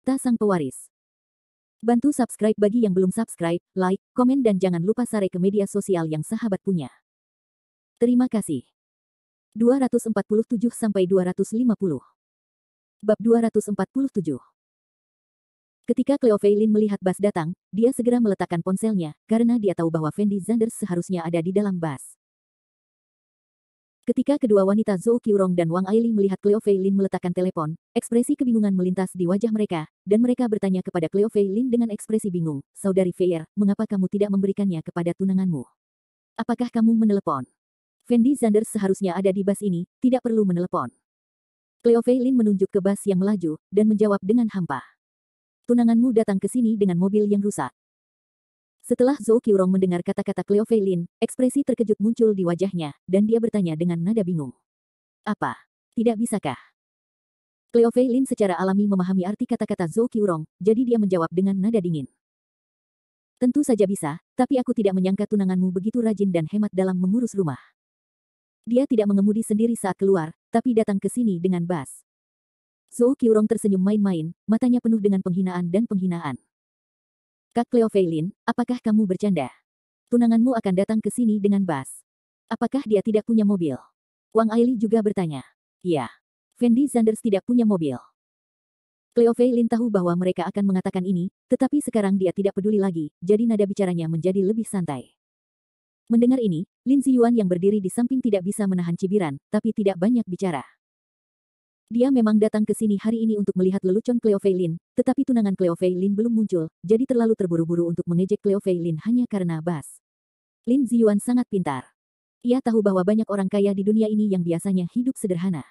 Tahta Sang Pewaris. Bantu subscribe bagi yang belum subscribe, like, komen dan jangan lupa share ke media sosial yang sahabat punya. Terima kasih. 247-250. Bab 247. Ketika Cleophilin melihat Bas datang, dia segera meletakkan ponselnya, karena dia tahu bahwa Fendi Zanders seharusnya ada di dalam Bas. Ketika kedua wanita Zhou Qiurong dan Wang Aili melihat Cleophilin meletakkan telepon, ekspresi kebingungan melintas di wajah mereka, dan mereka bertanya kepada Cleophilin dengan ekspresi bingung, "Saudari Feyre, mengapa kamu tidak memberikannya kepada tunanganmu? Apakah kamu menelepon? Fendi Zanders seharusnya ada di Bas ini, tidak perlu menelepon." Cleophilin menunjuk ke Bas yang melaju, dan menjawab dengan hampa. "Tunanganmu datang ke sini dengan mobil yang rusak." Setelah Zhou Qiurong mendengar kata-kata Cleophilin, ekspresi terkejut muncul di wajahnya, dan dia bertanya dengan nada bingung. "Apa? Tidak bisakah?" Cleophilin secara alami memahami arti kata-kata Zhou Qiurong, jadi dia menjawab dengan nada dingin. "Tentu saja bisa, tapi aku tidak menyangka tunanganmu begitu rajin dan hemat dalam mengurus rumah. Dia tidak mengemudi sendiri saat keluar, tapi datang ke sini dengan Bas." Zhou Qiurong tersenyum main-main, matanya penuh dengan penghinaan dan penghinaan. "Kak Cleophilin, apakah kamu bercanda? Tunanganmu akan datang ke sini dengan Bas. Apakah dia tidak punya mobil?" Wang Aili juga bertanya. "Iya. Fendi Zanders tidak punya mobil." Cleophilin tahu bahwa mereka akan mengatakan ini, tetapi sekarang dia tidak peduli lagi, jadi nada bicaranya menjadi lebih santai. Mendengar ini, Lin Ziyuan yang berdiri di samping tidak bisa menahan cibiran, tapi tidak banyak bicara. Dia memang datang ke sini hari ini untuk melihat lelucon Cleophilin, tetapi tunangan Cleophilin belum muncul, jadi terlalu terburu-buru untuk mengejek Cleophilin hanya karena Bas. Lin Ziyuan sangat pintar. Ia tahu bahwa banyak orang kaya di dunia ini yang biasanya hidup sederhana.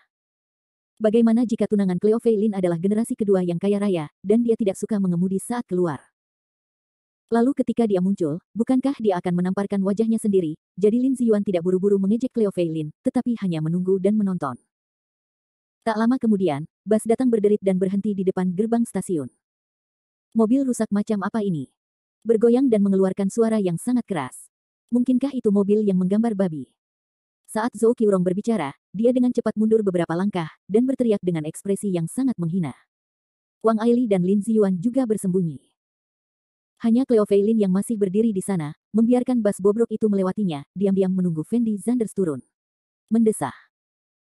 Bagaimana jika tunangan Cleophilin adalah generasi kedua yang kaya raya, dan dia tidak suka mengemudi saat keluar? Lalu ketika dia muncul, bukankah dia akan menamparkan wajahnya sendiri? Jadi Lin Ziyuan tidak buru-buru mengejek Cleophilin, tetapi hanya menunggu dan menonton. Tak lama kemudian, Bas datang berderit dan berhenti di depan gerbang stasiun. "Mobil rusak macam apa ini?" Bergoyang dan mengeluarkan suara yang sangat keras. "Mungkinkah itu mobil yang menggambar babi?" Saat Zhou Qiurong berbicara, dia dengan cepat mundur beberapa langkah, dan berteriak dengan ekspresi yang sangat menghina. Wang Aili dan Lin Ziyuan juga bersembunyi. Hanya Cleophilin yang masih berdiri di sana, membiarkan Bas bobrok itu melewatinya, diam-diam menunggu Fendi Zanders turun. Mendesah.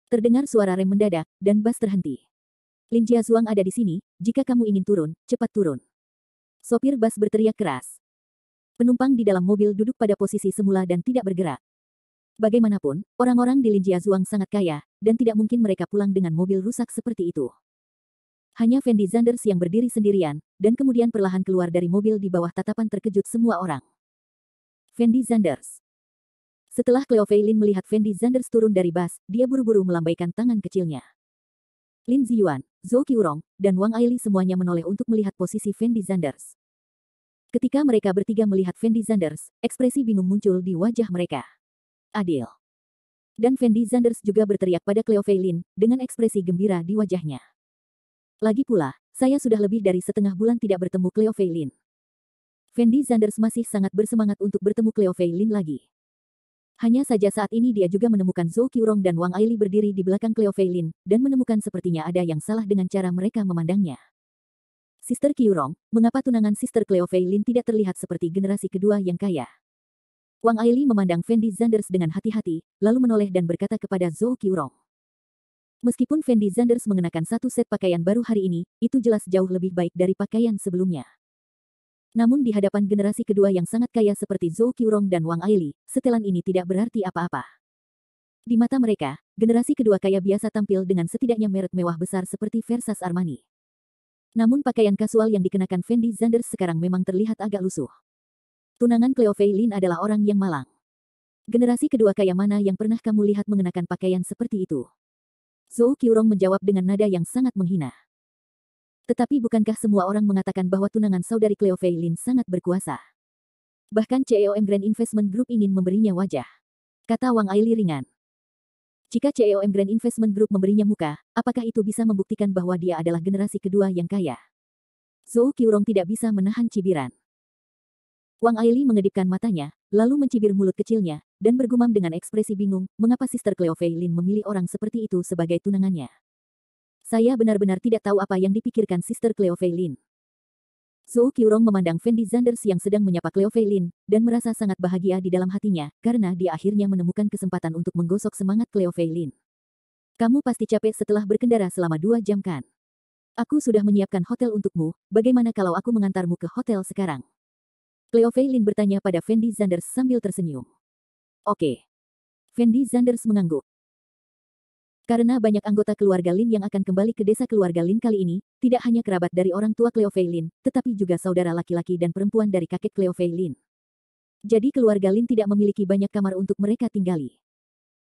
Terdengar suara rem mendadak, dan Bas terhenti. "Lin Jiazuang ada di sini, jika kamu ingin turun, cepat turun." Sopir Bas berteriak keras. Penumpang di dalam mobil duduk pada posisi semula dan tidak bergerak. Bagaimanapun, orang-orang di Lin Jiazuang sangat kaya, dan tidak mungkin mereka pulang dengan mobil rusak seperti itu. Hanya Fendi Zanders yang berdiri sendirian, dan kemudian perlahan keluar dari mobil di bawah tatapan terkejut semua orang. Fendi Zanders. Setelah Cleophilin melihat Fendi Zanders turun dari Bas, dia buru-buru melambaikan tangan kecilnya. Lin Ziyuan, Zhou Qiurong, dan Wang Aili semuanya menoleh untuk melihat posisi Fendi Zanders. Ketika mereka bertiga melihat Fendi Zanders, ekspresi bingung muncul di wajah mereka. "Adil." Dan Fendi Zanders juga berteriak pada Cleophilin, dengan ekspresi gembira di wajahnya. "Lagi pula, saya sudah lebih dari setengah bulan tidak bertemu Cleophilin." Fendi Zanders masih sangat bersemangat untuk bertemu Cleophilin lagi. Hanya saja saat ini dia juga menemukan Zhou Qiurong dan Wang Aili berdiri di belakang Cleophilin, dan menemukan sepertinya ada yang salah dengan cara mereka memandangnya. "Sister Qiurong, mengapa tunangan Sister Cleophilin tidak terlihat seperti generasi kedua yang kaya?" Wang Aili memandang Fendi Zanders dengan hati-hati, lalu menoleh dan berkata kepada Zhou Qiurong. Meskipun Fendi Zanders mengenakan satu set pakaian baru hari ini, itu jelas jauh lebih baik dari pakaian sebelumnya. Namun di hadapan generasi kedua yang sangat kaya seperti Zhou Qiurong dan Wang Aili, setelan ini tidak berarti apa-apa. Di mata mereka, generasi kedua kaya biasa tampil dengan setidaknya merek mewah besar seperti Versace Armani. Namun pakaian kasual yang dikenakan Fendi Zanders sekarang memang terlihat agak lusuh. Tunangan Cleophilin adalah orang yang malang. Generasi kedua kaya mana yang pernah kamu lihat mengenakan pakaian seperti itu? Zhou Qiurong menjawab dengan nada yang sangat menghina. "Tetapi bukankah semua orang mengatakan bahwa tunangan saudari Cleophilin sangat berkuasa? Bahkan CEOM Grand Investment Group ingin memberinya wajah," kata Wang Aili ringan. "Jika CEOM Grand Investment Group memberinya muka, apakah itu bisa membuktikan bahwa dia adalah generasi kedua yang kaya?" Zhou Qiurong tidak bisa menahan cibiran. Wang Aili mengedipkan matanya, lalu mencibir mulut kecilnya, dan bergumam dengan ekspresi bingung, mengapa Sister Cleophilin memilih orang seperti itu sebagai tunangannya. Saya benar-benar tidak tahu apa yang dipikirkan Sister Cleo Fei Lin. Zhou Qiurong memandang Fendi Zanders yang sedang menyapa Cleo Fei Lin, dan merasa sangat bahagia di dalam hatinya, karena dia akhirnya menemukan kesempatan untuk menggosok semangat Cleo Fei Lin. Kamu pasti capek setelah berkendara selama 2 jam kan? Aku sudah menyiapkan hotel untukmu, bagaimana kalau aku mengantarmu ke hotel sekarang? Cleo Fei Lin bertanya pada Fendi Zanders sambil tersenyum. Oke. Fendi Zanders mengangguk. Karena banyak anggota keluarga Lin yang akan kembali ke desa keluarga Lin kali ini, tidak hanya kerabat dari orang tua Cleo Fei Lin, tetapi juga saudara laki-laki dan perempuan dari kakek Cleo Fei Lin. Jadi keluarga Lin tidak memiliki banyak kamar untuk mereka tinggali.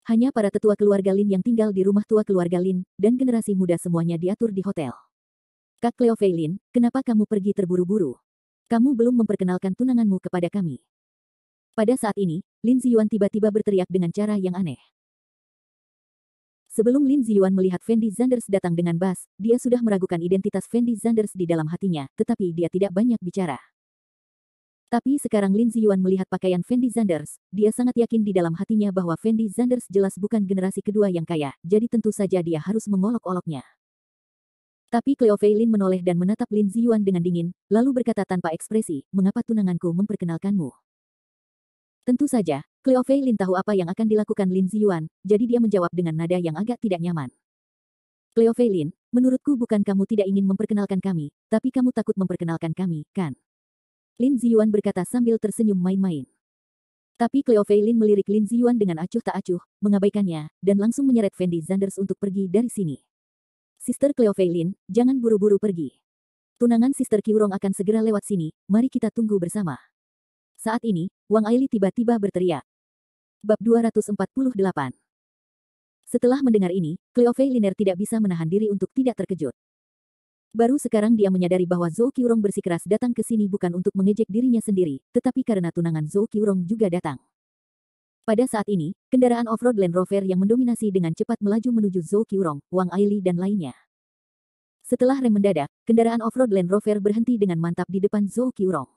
Hanya para tetua keluarga Lin yang tinggal di rumah tua keluarga Lin, dan generasi muda semuanya diatur di hotel. Kak Cleo Fei Lin, kenapa kamu pergi terburu-buru? Kamu belum memperkenalkan tunanganmu kepada kami. Pada saat ini, Lin Ziyuan tiba-tiba berteriak dengan cara yang aneh. Sebelum Lin Ziyuan melihat Fendi Zanders datang dengan bas, dia sudah meragukan identitas Fendi Zanders di dalam hatinya, tetapi dia tidak banyak bicara. Tapi sekarang Lin Ziyuan melihat pakaian Fendi Zanders, dia sangat yakin di dalam hatinya bahwa Fendi Zanders jelas bukan generasi kedua yang kaya, jadi tentu saja dia harus mengolok-oloknya. Tapi Cleo Fei Lin menoleh dan menatap Lin Ziyuan dengan dingin, lalu berkata tanpa ekspresi, mengapa tunanganku memperkenalkanmu? Tentu saja, Cleo Fei Lin tahu apa yang akan dilakukan Lin Ziyuan, jadi dia menjawab dengan nada yang agak tidak nyaman. Cleo Fei Lin, menurutku bukan kamu tidak ingin memperkenalkan kami, tapi kamu takut memperkenalkan kami, kan? Lin Ziyuan berkata sambil tersenyum main-main. Tapi Cleo Fei Lin melirik Lin Ziyuan dengan acuh tak acuh, mengabaikannya, dan langsung menyeret Fendi Zanders untuk pergi dari sini. Sister Cleo Fei Lin, jangan buru-buru pergi. Tunangan Sister Qiurong akan segera lewat sini, mari kita tunggu bersama. Saat ini, Wang Aili tiba-tiba berteriak. Bab 248. Setelah mendengar ini, Cleo Fei Liner tidak bisa menahan diri untuk tidak terkejut. Baru sekarang dia menyadari bahwa Zhou Qiurong bersikeras datang ke sini bukan untuk mengejek dirinya sendiri, tetapi karena tunangan Zhou Qiurong juga datang. Pada saat ini, kendaraan off-road Land Rover yang mendominasi dengan cepat melaju menuju Zhou Qiurong, Wang Aili dan lainnya. Setelah rem mendadak, kendaraan off-road Land Rover berhenti dengan mantap di depan Zhou Qiurong.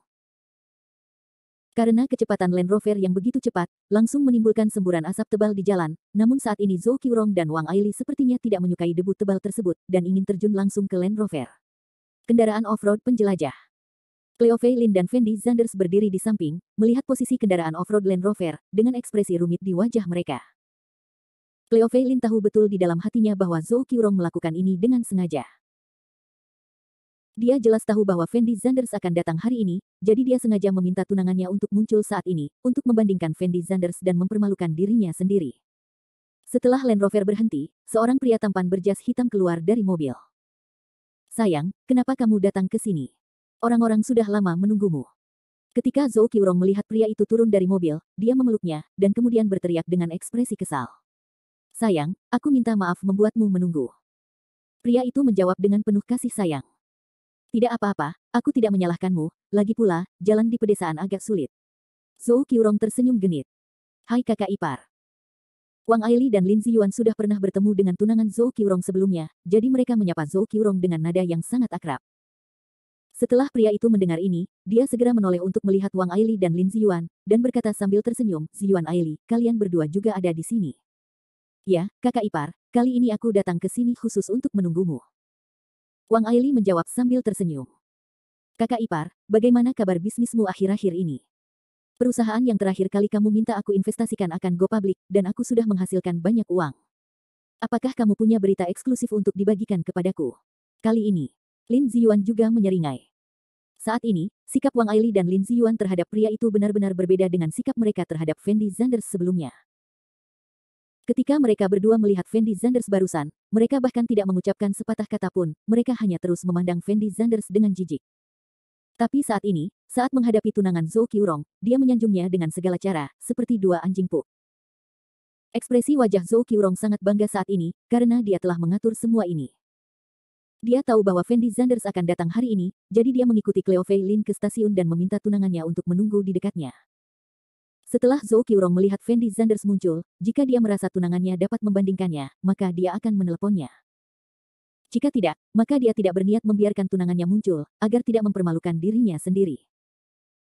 Karena kecepatan Land Rover yang begitu cepat, langsung menimbulkan semburan asap tebal di jalan, namun saat ini Zhou Qiurong dan Wang Aili sepertinya tidak menyukai debu tebal tersebut, dan ingin terjun langsung ke Land Rover. Kendaraan off-road penjelajah. Cleo Fei Lin dan Fendi Zanders berdiri di samping, melihat posisi kendaraan off-road Land Rover, dengan ekspresi rumit di wajah mereka. Cleo Fei Lin tahu betul di dalam hatinya bahwa Zhou Qiurong melakukan ini dengan sengaja. Dia jelas tahu bahwa Fendi Zanders akan datang hari ini, jadi dia sengaja meminta tunangannya untuk muncul saat ini, untuk membandingkan Fendi Zanders dan mempermalukan dirinya sendiri. Setelah Land Rover berhenti, seorang pria tampan berjas hitam keluar dari mobil. Sayang, kenapa kamu datang ke sini? Orang-orang sudah lama menunggumu. Ketika Zhou Qiurong melihat pria itu turun dari mobil, dia memeluknya, dan kemudian berteriak dengan ekspresi kesal. Sayang, aku minta maaf membuatmu menunggu. Pria itu menjawab dengan penuh kasih sayang. Tidak apa-apa, aku tidak menyalahkanmu, lagi pula, jalan di pedesaan agak sulit. Zhou Qiurong tersenyum genit. Hai kakak ipar. Wang Aili dan Lin Ziyuan sudah pernah bertemu dengan tunangan Zhou Qiurong sebelumnya, jadi mereka menyapa Zhou Qiurong dengan nada yang sangat akrab. Setelah pria itu mendengar ini, dia segera menoleh untuk melihat Wang Aili dan Lin Ziyuan, dan berkata sambil tersenyum, Ziyuan Aili, kalian berdua juga ada di sini. Ya, kakak ipar, kali ini aku datang ke sini khusus untuk menunggumu. Wang Aili menjawab sambil tersenyum. Kakak ipar, bagaimana kabar bisnismu akhir-akhir ini? Perusahaan yang terakhir kali kamu minta aku investasikan akan go public, dan aku sudah menghasilkan banyak uang. Apakah kamu punya berita eksklusif untuk dibagikan kepadaku? Kali ini, Lin Ziyuan juga menyeringai. Saat ini, sikap Wang Aili dan Lin Ziyuan terhadap pria itu benar-benar berbeda dengan sikap mereka terhadap Fendi Zanders sebelumnya. Ketika mereka berdua melihat Fendi Zanders barusan, mereka bahkan tidak mengucapkan sepatah kata pun, mereka hanya terus memandang Fendi Zanders dengan jijik. Tapi saat ini, saat menghadapi tunangan Zhou Qiurong, dia menyanjungnya dengan segala cara, seperti dua anjing puk. Ekspresi wajah Zhou Qiurong sangat bangga saat ini, karena dia telah mengatur semua ini. Dia tahu bahwa Fendi Zanders akan datang hari ini, jadi dia mengikuti Cleo Fei Lin ke stasiun dan meminta tunangannya untuk menunggu di dekatnya. Setelah Zhou Qiurong melihat Fendi Zanders muncul, jika dia merasa tunangannya dapat membandingkannya, maka dia akan meneleponnya. Jika tidak, maka dia tidak berniat membiarkan tunangannya muncul, agar tidak mempermalukan dirinya sendiri.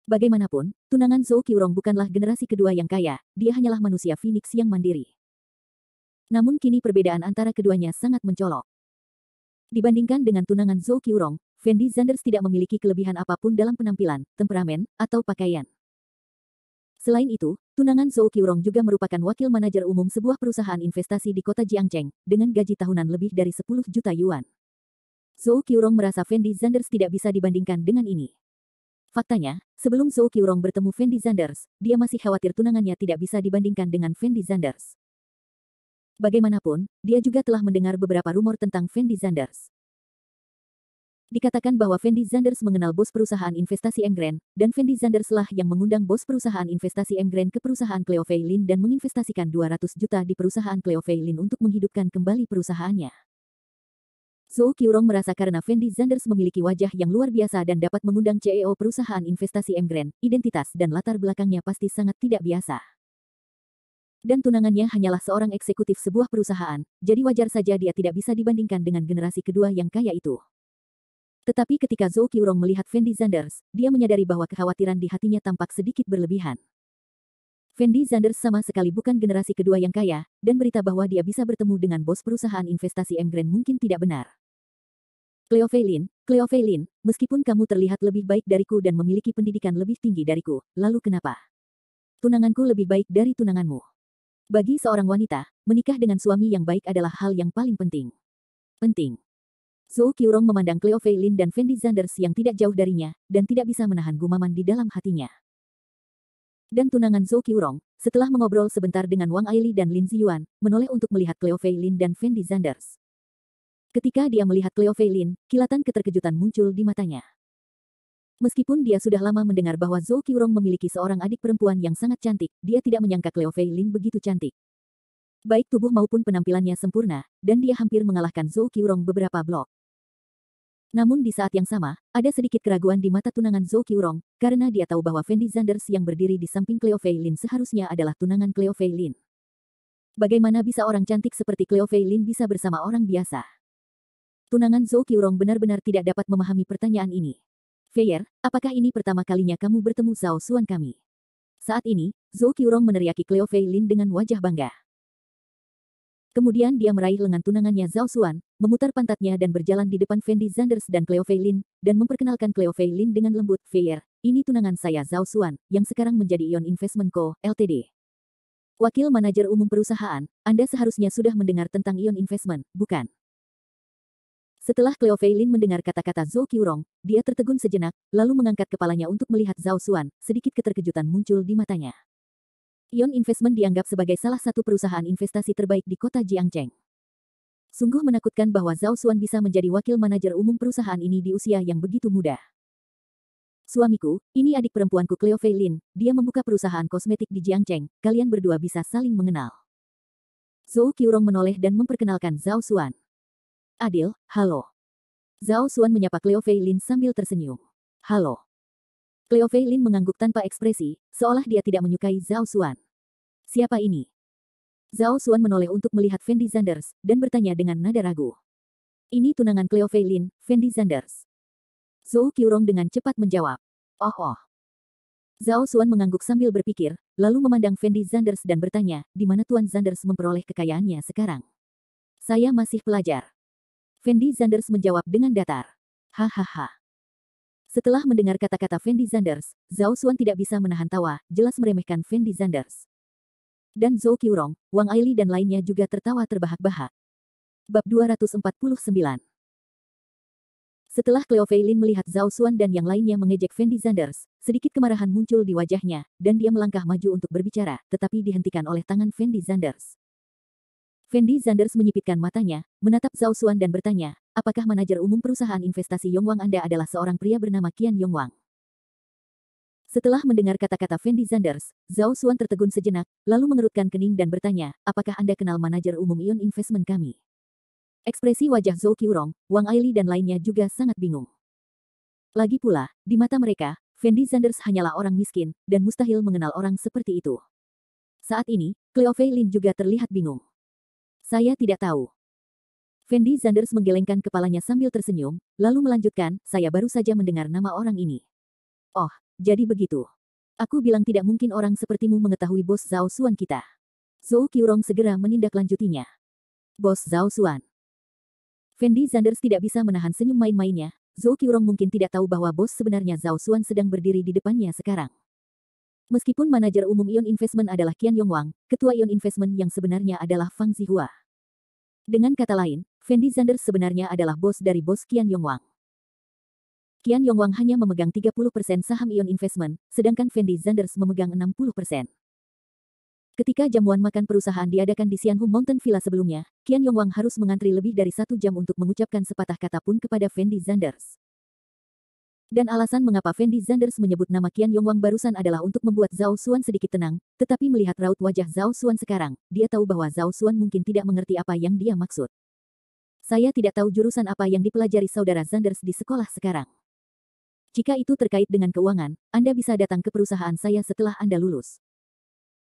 Bagaimanapun, tunangan Zhou Qiurong bukanlah generasi kedua yang kaya, dia hanyalah manusia Phoenix yang mandiri. Namun kini perbedaan antara keduanya sangat mencolok. Dibandingkan dengan tunangan Zhou Qiurong, Fendi Zanders tidak memiliki kelebihan apapun dalam penampilan, temperamen, atau pakaian. Selain itu, tunangan Zhou Qiurong juga merupakan wakil manajer umum sebuah perusahaan investasi di kota Jiangcheng, dengan gaji tahunan lebih dari 10 juta yuan. Zhou Qiurong merasa Fendi Zanders tidak bisa dibandingkan dengan ini. Faktanya, sebelum Zhou Qiurong bertemu Fendi Zanders, dia masih khawatir tunangannya tidak bisa dibandingkan dengan Fendi Zanders. Bagaimanapun, dia juga telah mendengar beberapa rumor tentang Fendi Zanders. Dikatakan bahwa Fendi Zanders mengenal bos perusahaan investasi Emgrain, dan Fendi Zanders lah yang mengundang bos perusahaan investasi Emgrain ke perusahaan Cleo Fei Lin dan menginvestasikan 200 juta di perusahaan Cleo Fei Lin untuk menghidupkan kembali perusahaannya. Zhou Qiurong merasa karena Fendi Zanders memiliki wajah yang luar biasa dan dapat mengundang CEO perusahaan investasi Emgrain, identitas dan latar belakangnya pasti sangat tidak biasa. Dan tunangannya hanyalah seorang eksekutif sebuah perusahaan, jadi wajar saja dia tidak bisa dibandingkan dengan generasi kedua yang kaya itu. Tetapi ketika Zhou Qiurong melihat Fendi Zanders, dia menyadari bahwa kekhawatiran di hatinya tampak sedikit berlebihan. Fendi Zanders sama sekali bukan generasi kedua yang kaya, dan berita bahwa dia bisa bertemu dengan bos perusahaan investasi Emgrain mungkin tidak benar. Cleo Fei Lin, meskipun kamu terlihat lebih baik dariku dan memiliki pendidikan lebih tinggi dariku, lalu kenapa? Tunanganku lebih baik dari tunanganmu. Bagi seorang wanita, menikah dengan suami yang baik adalah hal yang paling penting. Zhou Qiurong memandang Cleo Fei Lin dan Fendi Zanders yang tidak jauh darinya, dan tidak bisa menahan gumaman di dalam hatinya. Dan tunangan Zhou Qiurong, setelah mengobrol sebentar dengan Wang Aili dan Lin Ziyuan, menoleh untuk melihat Cleo Fei Lin dan Fendi Zanders. Ketika dia melihat Cleo Fei Lin, kilatan keterkejutan muncul di matanya. Meskipun dia sudah lama mendengar bahwa Zhou Qiurong memiliki seorang adik perempuan yang sangat cantik, dia tidak menyangka Cleo Fei Lin begitu cantik. Baik tubuh maupun penampilannya sempurna, dan dia hampir mengalahkan Zhou Qiurong beberapa blok. Namun di saat yang sama, ada sedikit keraguan di mata tunangan Zhou Qiurong, karena dia tahu bahwa Fendi Zanders yang berdiri di samping Cleo Fei Lin seharusnya adalah tunangan Cleo Fei Lin. Bagaimana bisa orang cantik seperti Cleo Fei Lin bisa bersama orang biasa? Tunangan Zhou Qiurong benar-benar tidak dapat memahami pertanyaan ini. Feier, apakah ini pertama kalinya kamu bertemu Zhao Xuan kami? Saat ini, Zhou Qiurong meneriaki Cleo Fei Lin dengan wajah bangga. Kemudian dia meraih lengan tunangannya Zhao Xuan, memutar pantatnya dan berjalan di depan Fendi Zanders dan Cleo Fei Lin, dan memperkenalkan Cleo Fei Lin dengan lembut. Feier, ini tunangan saya Zhao Xuan, yang sekarang menjadi Ion Investment Co., Ltd. Wakil manajer umum perusahaan, Anda seharusnya sudah mendengar tentang Ion Investment, bukan? Setelah Cleo Fei Lin mendengar kata-kata Zhou Qiurong, dia tertegun sejenak, lalu mengangkat kepalanya untuk melihat Zhao Xuan, sedikit keterkejutan muncul di matanya. Ion Investment dianggap sebagai salah satu perusahaan investasi terbaik di kota Jiangcheng. Sungguh menakutkan bahwa Zhao Xuan bisa menjadi wakil manajer umum perusahaan ini di usia yang begitu muda. Suamiku, ini adik perempuanku Cleo Fei Lin, dia membuka perusahaan kosmetik di Jiangcheng, kalian berdua bisa saling mengenal. Zhou Qiurong menoleh dan memperkenalkan Zhao Xuan. Adil, halo. Zhao Xuan menyapa Cleo Fei Lin sambil tersenyum. Halo. Cleo Fei Lin mengangguk tanpa ekspresi, seolah dia tidak menyukai Zhao Xuan. Siapa ini? Zhao Xuan menoleh untuk melihat Fendi Zanders, dan bertanya dengan nada ragu. Ini tunangan Cleo Fei Lin, Fendi Zanders. Zhou Qiurong dengan cepat menjawab. Oh. Zhao Xuan mengangguk sambil berpikir, lalu memandang Fendi Zanders dan bertanya, di mana Tuan Zanders memperoleh kekayaannya sekarang? Saya masih pelajar. Fendi Zanders menjawab dengan datar. Hahaha. Setelah mendengar kata-kata Fendi Zanders, Zhao Xuan tidak bisa menahan tawa, jelas meremehkan Fendi Zanders. Dan Zhou Qiurong, Wang Aili dan lainnya juga tertawa terbahak-bahak. Bab 249. Setelah Cleo Fei Lin melihat Zhao Xuan dan yang lainnya mengejek Fendi Zanders, sedikit kemarahan muncul di wajahnya, dan dia melangkah maju untuk berbicara, tetapi dihentikan oleh tangan Fendi Zanders. Fendi Zanders menyipitkan matanya, menatap Zhao Xuan dan bertanya, apakah manajer umum perusahaan investasi Yongwang Anda adalah seorang pria bernama Qian Yongwang? Setelah mendengar kata-kata Fendi Zanders, Zhao Xuan tertegun sejenak, lalu mengerutkan kening dan bertanya, apakah Anda kenal manajer umum Ion Investment kami? Ekspresi wajah Zhou Qiurong, Wang Aili dan lainnya juga sangat bingung. Lagi pula, di mata mereka, Fendi Zanders hanyalah orang miskin, dan mustahil mengenal orang seperti itu. Saat ini, Cleo Fei Lin juga terlihat bingung. Saya tidak tahu. Fendi Zanders menggelengkan kepalanya sambil tersenyum, lalu melanjutkan, saya baru saja mendengar nama orang ini. Oh, jadi begitu. Aku bilang tidak mungkin orang sepertimu mengetahui bos Zhao Xuan kita. Zhou Qiurong segera menindaklanjutinya. Bos Zhao Xuan. Fendi Zanders tidak bisa menahan senyum main-mainnya. Zhou Qiurong mungkin tidak tahu bahwa bos sebenarnya Zhao Xuan sedang berdiri di depannya sekarang. Meskipun manajer umum Ion Investment adalah Qian Yongwang, ketua Ion Investment yang sebenarnya adalah Fang Zihua. Dengan kata lain, Fendi Zanders sebenarnya adalah bos dari bos Qian Yongwang. Qian Yongwang hanya memegang 30% saham Ion Investment, sedangkan Fendi Zanders memegang 60%. Ketika jamuan makan perusahaan diadakan di Xianhu Mountain Villa sebelumnya, Qian Yongwang harus mengantri lebih dari 1 jam untuk mengucapkan sepatah kata pun kepada Fendi Zanders. Dan alasan mengapa Fendi Zanders menyebut nama Qian Yongwang barusan adalah untuk membuat Zhao Xuan sedikit tenang, tetapi melihat raut wajah Zhao Xuan sekarang, dia tahu bahwa Zhao Xuan mungkin tidak mengerti apa yang dia maksud. Saya tidak tahu jurusan apa yang dipelajari saudara Zanders di sekolah sekarang. Jika itu terkait dengan keuangan, Anda bisa datang ke perusahaan saya setelah Anda lulus.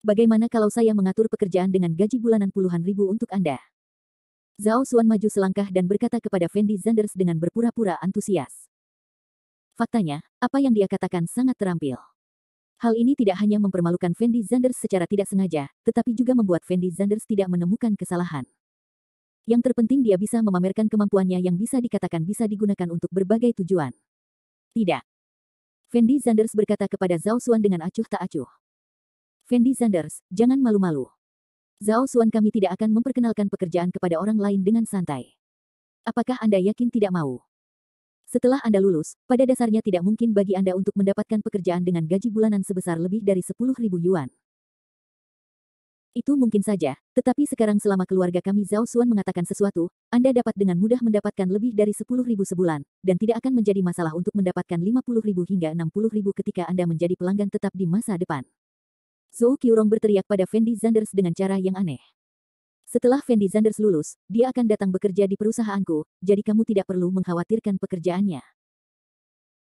Bagaimana kalau saya mengatur pekerjaan dengan gaji bulanan puluhan ribu untuk Anda? Zhao Xuan maju selangkah dan berkata kepada Fendi Zanders dengan berpura-pura antusias. Faktanya, apa yang dia katakan sangat terampil. Hal ini tidak hanya mempermalukan Fendi Zanders secara tidak sengaja, tetapi juga membuat Fendi Zanders tidak menemukan kesalahan. Yang terpenting dia bisa memamerkan kemampuannya yang bisa dikatakan bisa digunakan untuk berbagai tujuan. Tidak. Fendi Zanders berkata kepada Zhao Xuan dengan acuh tak acuh. Fendi Zanders, jangan malu-malu. Zhao Xuan kami tidak akan memperkenalkan pekerjaan kepada orang lain dengan santai. Apakah Anda yakin tidak mau? Setelah Anda lulus, pada dasarnya tidak mungkin bagi Anda untuk mendapatkan pekerjaan dengan gaji bulanan sebesar lebih dari 10.000 yuan. Itu mungkin saja, tetapi sekarang selama keluarga kami Zhao Xuan mengatakan sesuatu, Anda dapat dengan mudah mendapatkan lebih dari 10.000 sebulan, dan tidak akan menjadi masalah untuk mendapatkan 50.000 hingga 60.000 ketika Anda menjadi pelanggan tetap di masa depan. Zhou Qiurong berteriak pada Fendi Zanders dengan cara yang aneh. Setelah Fendi Zanders lulus, dia akan datang bekerja di perusahaanku, jadi kamu tidak perlu mengkhawatirkan pekerjaannya.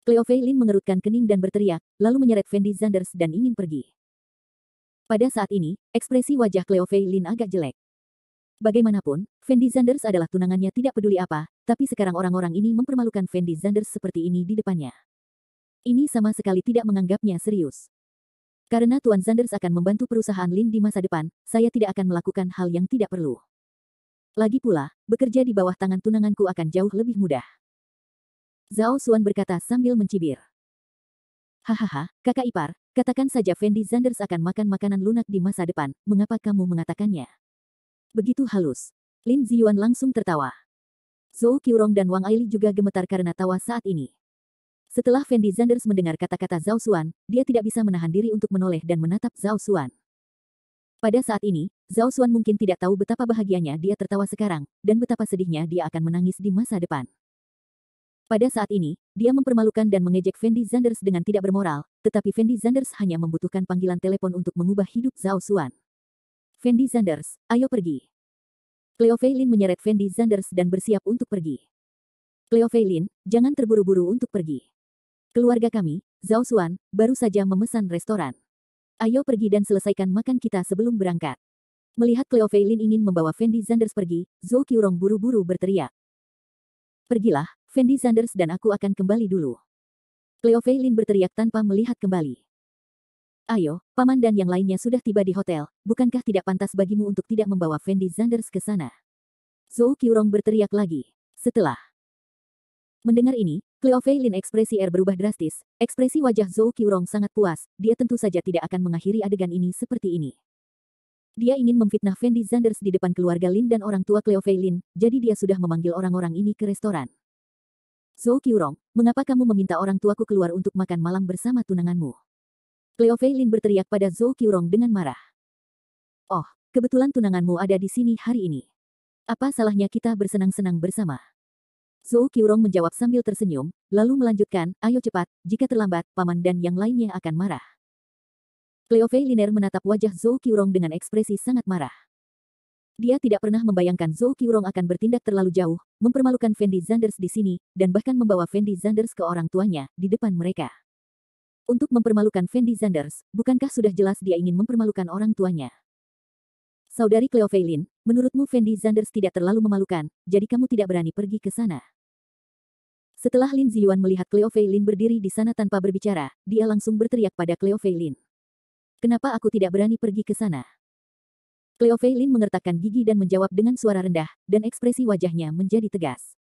Cleo Fei Lin mengerutkan kening dan berteriak, lalu menyeret Fendi Zanders dan ingin pergi. Pada saat ini, ekspresi wajah Cleo Fei Lin agak jelek. Bagaimanapun, Fendi Zanders adalah tunangannya tidak peduli apa, tapi sekarang orang-orang ini mempermalukan Fendi Zanders seperti ini di depannya. Ini sama sekali tidak menganggapnya serius. Karena Tuan Zanders akan membantu perusahaan Lin di masa depan, saya tidak akan melakukan hal yang tidak perlu. Lagi pula, bekerja di bawah tangan tunanganku akan jauh lebih mudah. Zhao Xuan berkata sambil mencibir. Hahaha, kakak ipar, katakan saja Fendi Zanders akan makan makanan lunak di masa depan, mengapa kamu mengatakannya? Begitu halus. Lin Ziyuan langsung tertawa. Zhou Qiurong dan Wang Aili juga gemetar karena tawa saat ini. Setelah Fendi Zanders mendengar kata-kata Zhao Xuan, dia tidak bisa menahan diri untuk menoleh dan menatap Zhao Xuan. Pada saat ini, Zhao Xuan mungkin tidak tahu betapa bahagianya dia tertawa sekarang, dan betapa sedihnya dia akan menangis di masa depan. Pada saat ini, dia mempermalukan dan mengejek Fendi Zanders dengan tidak bermoral, tetapi Fendi Zanders hanya membutuhkan panggilan telepon untuk mengubah hidup Zhao Xuan. Fendi Zanders, ayo pergi. Cleo Fei Lin menyeret Fendi Zanders dan bersiap untuk pergi. Cleo Fei Lin, jangan terburu-buru untuk pergi. Keluarga kami, Zhao Xuan, baru saja memesan restoran. Ayo pergi dan selesaikan makan kita sebelum berangkat. Melihat Cleo Fei Lin ingin membawa Fendi Zanders pergi, Zhou Qiurong buru-buru berteriak. Pergilah, Fendi Zanders dan aku akan kembali dulu. Cleo Fei Lin berteriak tanpa melihat kembali. Ayo, paman dan yang lainnya sudah tiba di hotel, bukankah tidak pantas bagimu untuk tidak membawa Fendi Zanders ke sana? Zhou Qiurong berteriak lagi. Setelah mendengar ini, Cleo Fei Lin ekspresi berubah drastis, ekspresi wajah Zhou Qiurong sangat puas, dia tentu saja tidak akan mengakhiri adegan ini seperti ini. Dia ingin memfitnah Fendi Zanders di depan keluarga Lin dan orang tua Cleo Fei Lin, jadi dia sudah memanggil orang-orang ini ke restoran. Zhou Qiurong, mengapa kamu meminta orang tuaku keluar untuk makan malam bersama tunanganmu? Cleo Fei Lin berteriak pada Zhou Qiurong dengan marah. Oh, kebetulan tunanganmu ada di sini hari ini. Apa salahnya kita bersenang-senang bersama? Zhou Qiurong menjawab sambil tersenyum, lalu melanjutkan, ayo cepat, jika terlambat, paman dan yang lainnya akan marah. Cleo Fei Lin menatap wajah Zhou Qiurong dengan ekspresi sangat marah. Dia tidak pernah membayangkan Zhou Qiurong akan bertindak terlalu jauh, mempermalukan Fendi Zanders di sini, dan bahkan membawa Fendi Zanders ke orang tuanya, di depan mereka. Untuk mempermalukan Fendi Zanders, bukankah sudah jelas dia ingin mempermalukan orang tuanya? Saudari Cleo Fei Lin, menurutmu Fendi Zanders tidak terlalu memalukan, jadi kamu tidak berani pergi ke sana. Setelah Lin Ziyuan melihat Cleo Fei Lin berdiri di sana tanpa berbicara, dia langsung berteriak pada Cleo Fei Lin. Kenapa aku tidak berani pergi ke sana? Cleo Fei Lin mengertakkan gigi dan menjawab dengan suara rendah, dan ekspresi wajahnya menjadi tegas.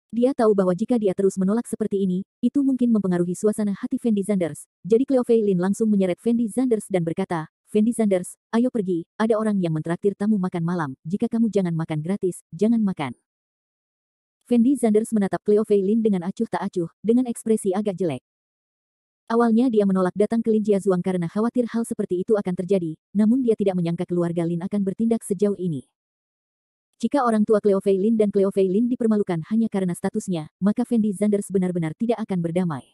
Dia tahu bahwa jika dia terus menolak seperti ini, itu mungkin mempengaruhi suasana hati Fendi Zanders. Jadi Cleo Fei Lin langsung menyeret Fendi Zanders dan berkata, Fendi Zanders, ayo pergi, ada orang yang mentraktir tamu makan malam, jika kamu jangan makan gratis, jangan makan. Fendi Zanders menatap Cleo Fei Lin dengan acuh tak acuh, dengan ekspresi agak jelek. Awalnya dia menolak datang ke Lin Jiazuang karena khawatir hal seperti itu akan terjadi, namun dia tidak menyangka keluarga Lin akan bertindak sejauh ini. Jika orang tua Cleo Fei Lin dan Cleo Fei Lin dipermalukan hanya karena statusnya, maka Fendi Zanders benar-benar tidak akan berdamai.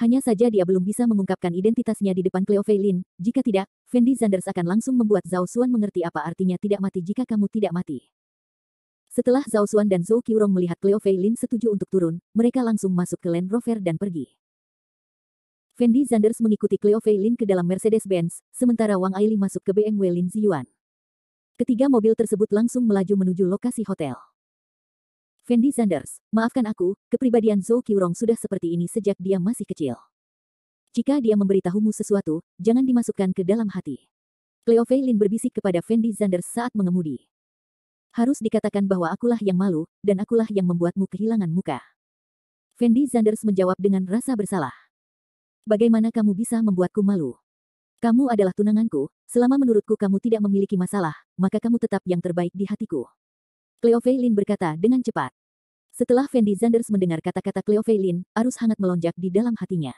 Hanya saja dia belum bisa mengungkapkan identitasnya di depan Cleo Fei Lin, jika tidak, Fendi Zanders akan langsung membuat Zhao Xuan mengerti apa artinya tidak mati jika kamu tidak mati. Setelah Zhao Xuan dan Zhou Qiurong melihat Cleo Fei Lin setuju untuk turun, mereka langsung masuk ke Land Rover dan pergi. Fendi Zanders mengikuti Cleo Fei Lin ke dalam Mercedes-Benz, sementara Wang Aili masuk ke BMW Lin Ziyuan. Ketiga mobil tersebut langsung melaju menuju lokasi hotel. Fendi Zanders, maafkan aku, kepribadian Zhou Qiurong sudah seperti ini sejak dia masih kecil. Jika dia memberitahumu sesuatu, jangan dimasukkan ke dalam hati. Cleo Fei Lin berbisik kepada Fendi Zanders saat mengemudi. Harus dikatakan bahwa akulah yang malu, dan akulah yang membuatmu kehilangan muka. Fendi Zanders menjawab dengan rasa bersalah. Bagaimana kamu bisa membuatku malu? Kamu adalah tunanganku, selama menurutku kamu tidak memiliki masalah, maka kamu tetap yang terbaik di hatiku. Cleo Fei Lin berkata dengan cepat. Setelah Fendi Zanders mendengar kata-kata Cleo Fei Lin, arus hangat melonjak di dalam hatinya.